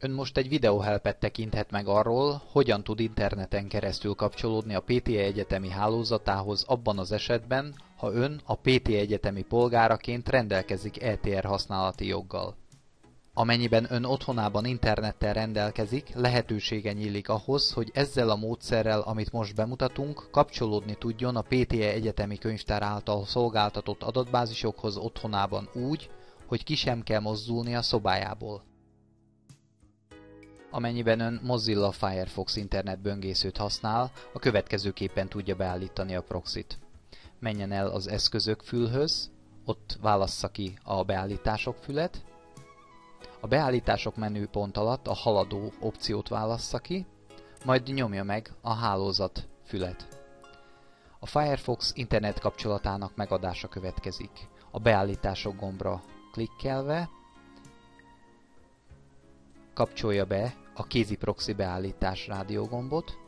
Ön most egy videóhelpet tekinthet meg arról, hogyan tud interneten keresztül kapcsolódni a PTE egyetemi hálózatához abban az esetben, ha ön a PTE egyetemi polgáraként rendelkezik ETR használati joggal. Amennyiben ön otthonában internettel rendelkezik, lehetősége nyílik ahhoz, hogy ezzel a módszerrel, amit most bemutatunk, kapcsolódni tudjon a PTE egyetemi könyvtár által szolgáltatott adatbázisokhoz otthonában úgy, hogy ki sem kell mozdulni a szobájából. Amennyiben ön Mozilla Firefox internetböngészőt használ, a következőképpen tudja beállítani a proxit. Menjen el az eszközök fülhöz, ott válassza ki a beállítások fület, a beállítások menüpont alatt a haladó opciót válassza ki, majd nyomja meg a hálózat fület. A Firefox internet kapcsolatának megadása következik. A beállítások gombra klikkelve kapcsolja be a kézi proxy beállítás rádiógombot,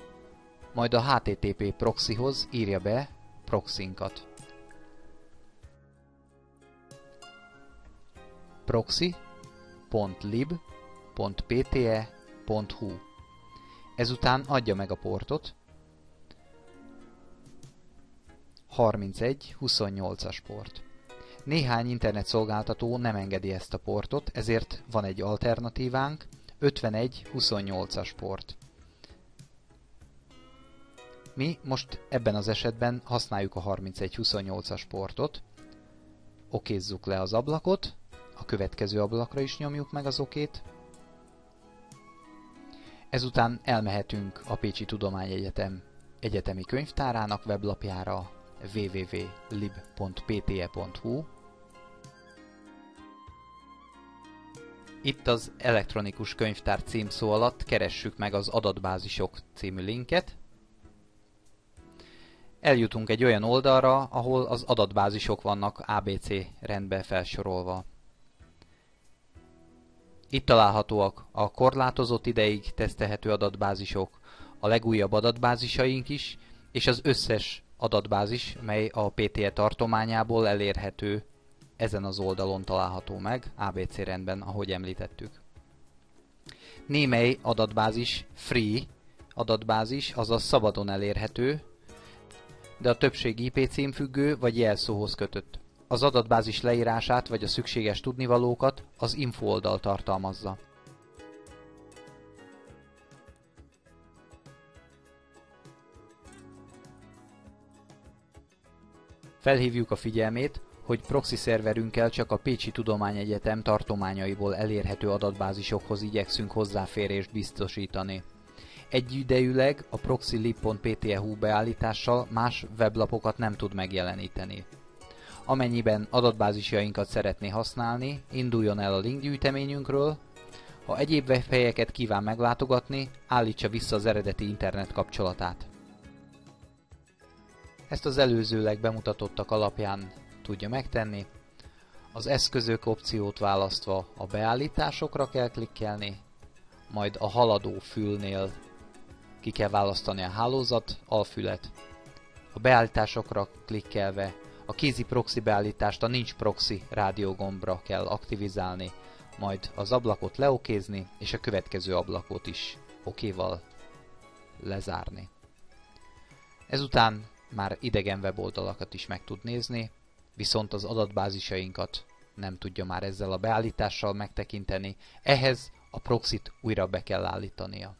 majd a HTTP proxyhoz írja be proxinkat. proxy.lib.pte.hu. Ezután adja meg a portot, 3128-as port. Néhány internetszolgáltató nem engedi ezt a portot, ezért van egy alternatívánk, 5128-as port. Mi most ebben az esetben használjuk a 3128-as portot, okézzuk le az ablakot, a következő ablakra is nyomjuk meg az okét. Ezután elmehetünk a Pécsi Tudományegyetem egyetemi könyvtárának weblapjára, www.lib.pte.hu. Itt az elektronikus könyvtár címszó alatt keressük meg az adatbázisok című linket. Eljutunk egy olyan oldalra, ahol az adatbázisok vannak ABC rendbe felsorolva. Itt találhatóak a korlátozott ideig tesztelhető adatbázisok, a legújabb adatbázisaink is, és az összes adatbázis, mely a PTE tartományából elérhető, ezen az oldalon található meg, ABC rendben, ahogy említettük. Némely adatbázis free adatbázis, azaz szabadon elérhető, de a többség IP címfüggő vagy jelszóhoz kötött. Az adatbázis leírását vagy a szükséges tudnivalókat az info oldal tartalmazza. Felhívjuk a figyelmét, hogy proxy szerverünkkel csak a Pécsi Tudományegyetem tartományaiból elérhető adatbázisokhoz igyekszünk hozzáférést biztosítani. Egyidejűleg a proxy.lib.pte.hu beállítással más weblapokat nem tud megjeleníteni. Amennyiben adatbázisjainkat szeretné használni, induljon el a linkgyűjteményünkről. Ha egyéb webhelyeket kíván meglátogatni, állítsa vissza az eredeti internet kapcsolatát. Ezt az előzőleg bemutatottak alapján tudja megtenni. Az eszközök opciót választva a beállításokra kell klikkelni, majd a haladó fülnél ki kell választani a hálózat alfület. A beállításokra klikkelve a kézi proxy beállítást a nincs proxy rádiógombra kell aktivizálni, majd az ablakot leokézni, és a következő ablakot is okéval lezárni. Ezután már idegen weboldalakat is meg tud nézni, viszont az adatbázisainkat nem tudja már ezzel a beállítással megtekinteni, ehhez a proxyt újra be kell állítania.